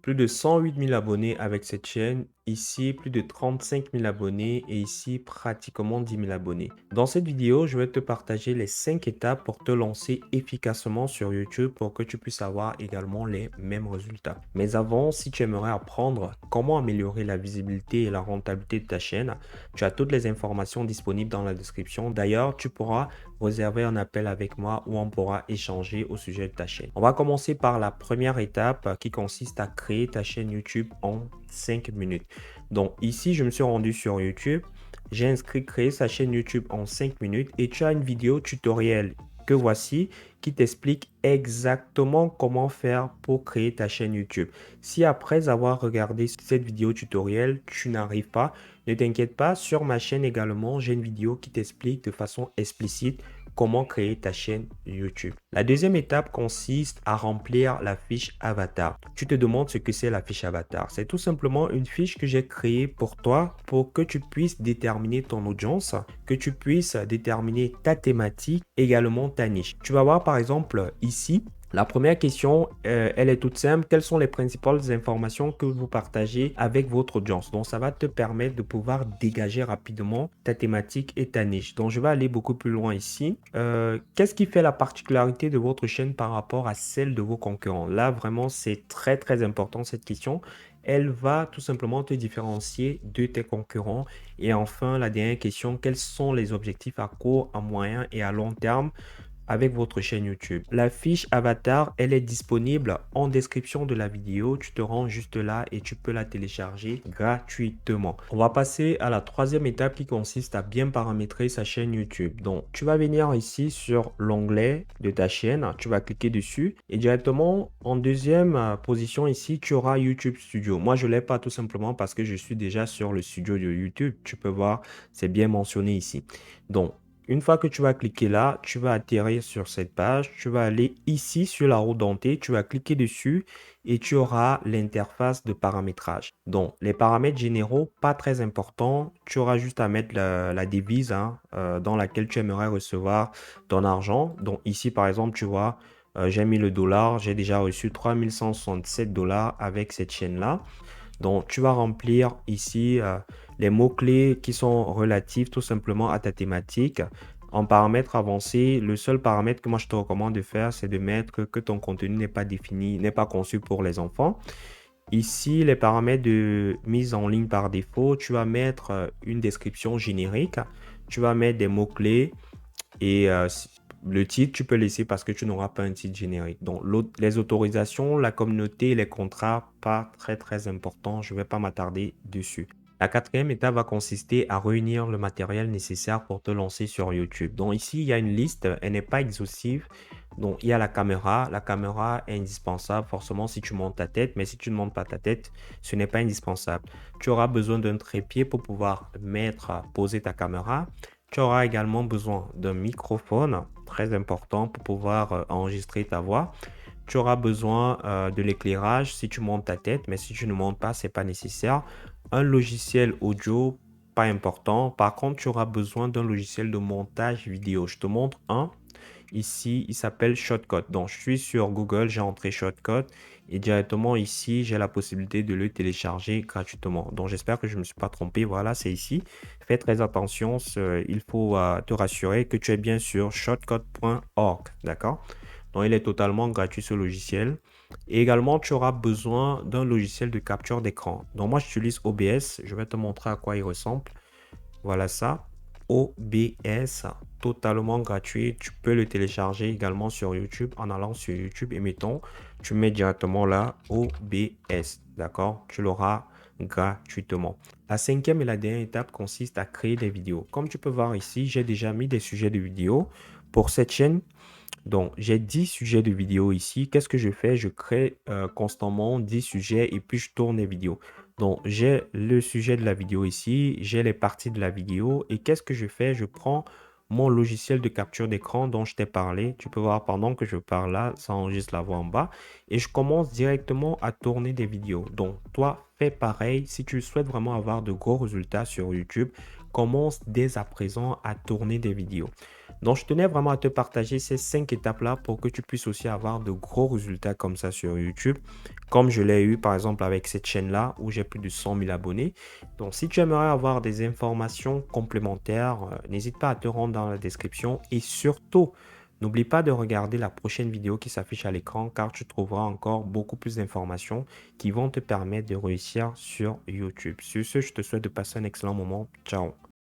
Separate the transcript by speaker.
Speaker 1: Plus de 108 000 abonnés avec cette chaîne. Ici, plus de 35 000 abonnés et ici, pratiquement 10 000 abonnés. Dans cette vidéo, je vais te partager les 5 étapes pour te lancer efficacement sur YouTube pour que tu puisses avoir également les mêmes résultats. Mais avant, si tu aimerais apprendre comment améliorer la visibilité et la rentabilité de ta chaîne, tu as toutes les informations disponibles dans la description. D'ailleurs, tu pourras réserver un appel avec moi où on pourra échanger au sujet de ta chaîne. On va commencer par la première étape qui consiste à créer ta chaîne YouTube en 5 minutes. Donc ici, je me suis rendu sur YouTube. J'ai inscrit créer sa chaîne YouTube en 5 minutes et tu as une vidéo tutoriel que voici qui t'explique exactement comment faire pour créer ta chaîne YouTube. Si après avoir regardé cette vidéo tutoriel, tu n'arrives pas, ne t'inquiète pas, sur ma chaîne également, j'ai une vidéo qui t'explique de façon explicite comment créer ta chaîne YouTube. La deuxième étape consiste à remplir la fiche avatar. Tu te demandes ce que c'est la fiche avatar. C'est tout simplement une fiche que j'ai créée pour toi pour que tu puisses déterminer ton audience, que tu puisses déterminer ta thématique, également ta niche. Tu vas voir par exemple ici, la première question, elle est toute simple. Quelles sont les principales informations que vous partagez avec votre audience? Donc, ça va te permettre de pouvoir dégager rapidement ta thématique et ta niche. Donc, je vais aller beaucoup plus loin ici. Qu'est-ce qui fait la particularité de votre chaîne par rapport à celle de vos concurrents? Là, vraiment, c'est très, très important cette question. Elle va tout simplement te différencier de tes concurrents. Et enfin, la dernière question, quels sont les objectifs à court, à moyen et à long terme avec votre chaîne YouTube? La fiche avatar, elle est disponible en description de la vidéo. Tu te rends juste là et tu peux la télécharger gratuitement. On va passer à la troisième étape qui consiste à bien paramétrer sa chaîne YouTube. Donc, tu vas venir ici sur l'onglet de ta chaîne. Tu vas cliquer dessus et directement en deuxième position ici, tu auras YouTube Studio. Moi, je ne l'ai pas tout simplement parce que je suis déjà sur le studio de YouTube. Tu peux voir, c'est bien mentionné ici. Donc, une fois que tu vas cliquer là, tu vas atterrir sur cette page. Tu vas aller ici sur la roue dentée. Tu vas cliquer dessus et tu auras l'interface de paramétrage. Donc, les paramètres généraux, pas très importants. Tu auras juste à mettre la devise dans laquelle tu aimerais recevoir ton argent. Donc, ici, par exemple, tu vois, j'ai mis le dollar. J'ai déjà reçu 3167 dollars avec cette chaîne-là. Donc, tu vas remplir ici les mots-clés qui sont relatifs tout simplement à ta thématique. En paramètres avancés, le seul paramètre que moi je te recommande de faire, c'est de mettre que ton contenu n'est pas défini, n'est pas conçu pour les enfants. Ici, les paramètres de mise en ligne par défaut, tu vas mettre une description générique, tu vas mettre des mots-clés et le titre, tu peux laisser parce que tu n'auras pas un titre générique. Donc, les autorisations, la communauté, les contrats, pas très, très important. Je ne vais pas m'attarder dessus. La quatrième étape va consister à réunir le matériel nécessaire pour te lancer sur YouTube. Donc ici, il y a une liste, elle n'est pas exhaustive. Donc il y a la caméra. La caméra est indispensable forcément si tu montes ta tête, mais si tu ne montes pas ta tête, ce n'est pas indispensable. Tu auras besoin d'un trépied pour pouvoir poser ta caméra. Tu auras également besoin d'un microphone, très important pour pouvoir enregistrer ta voix. Tu auras besoin de l'éclairage si tu montes ta tête, mais si tu ne montes pas, ce n'est pas nécessaire. Un logiciel audio, pas important. Par contre, tu auras besoin d'un logiciel de montage vidéo. Je te montre un. Ici, il s'appelle Shotcut. Donc, je suis sur Google, j'ai entré Shotcut et directement ici, j'ai la possibilité de le télécharger gratuitement. Donc, j'espère que je ne me suis pas trompé. Voilà, c'est ici. Fais très attention. Il faut te rassurer que tu es bien sur shotcut.org. D'accord? Donc, il est totalement gratuit ce logiciel. Et également, tu auras besoin d'un logiciel de capture d'écran. Donc, moi, j'utilise OBS. Je vais te montrer à quoi il ressemble. Voilà ça. OBS, totalement gratuit. Tu peux le télécharger également sur YouTube en allant sur YouTube et mettons, tu mets directement là OBS. D'accord? Tu l'auras gratuitement. La cinquième et la dernière étape consiste à créer des vidéos. Comme tu peux voir ici, j'ai déjà mis des sujets de vidéos pour cette chaîne. Donc, j'ai 10 sujets de vidéos ici. Qu'est-ce que je fais? Je crée constamment 10 sujets et puis je tourne les vidéos. Donc, j'ai le sujet de la vidéo ici, j'ai les parties de la vidéo et qu'est-ce que je fais? Je prends mon logiciel de capture d'écran dont je t'ai parlé. Tu peux voir pendant que je parle là, ça enregistre la voix en bas et je commence directement à tourner des vidéos. Donc, toi, fais pareil. Si tu souhaites vraiment avoir de gros résultats sur YouTube, commence dès à présent à tourner des vidéos. Donc, je tenais vraiment à te partager ces 5 étapes-là pour que tu puisses aussi avoir de gros résultats comme ça sur YouTube, comme je l'ai eu par exemple avec cette chaîne-là où j'ai plus de 100 000 abonnés. Donc, si tu aimerais avoir des informations complémentaires, n'hésite pas à te rendre dans la description et surtout, n'oublie pas de regarder la prochaine vidéo qui s'affiche à l'écran car tu trouveras encore beaucoup plus d'informations qui vont te permettre de réussir sur YouTube. Sur ce, je te souhaite de passer un excellent moment. Ciao.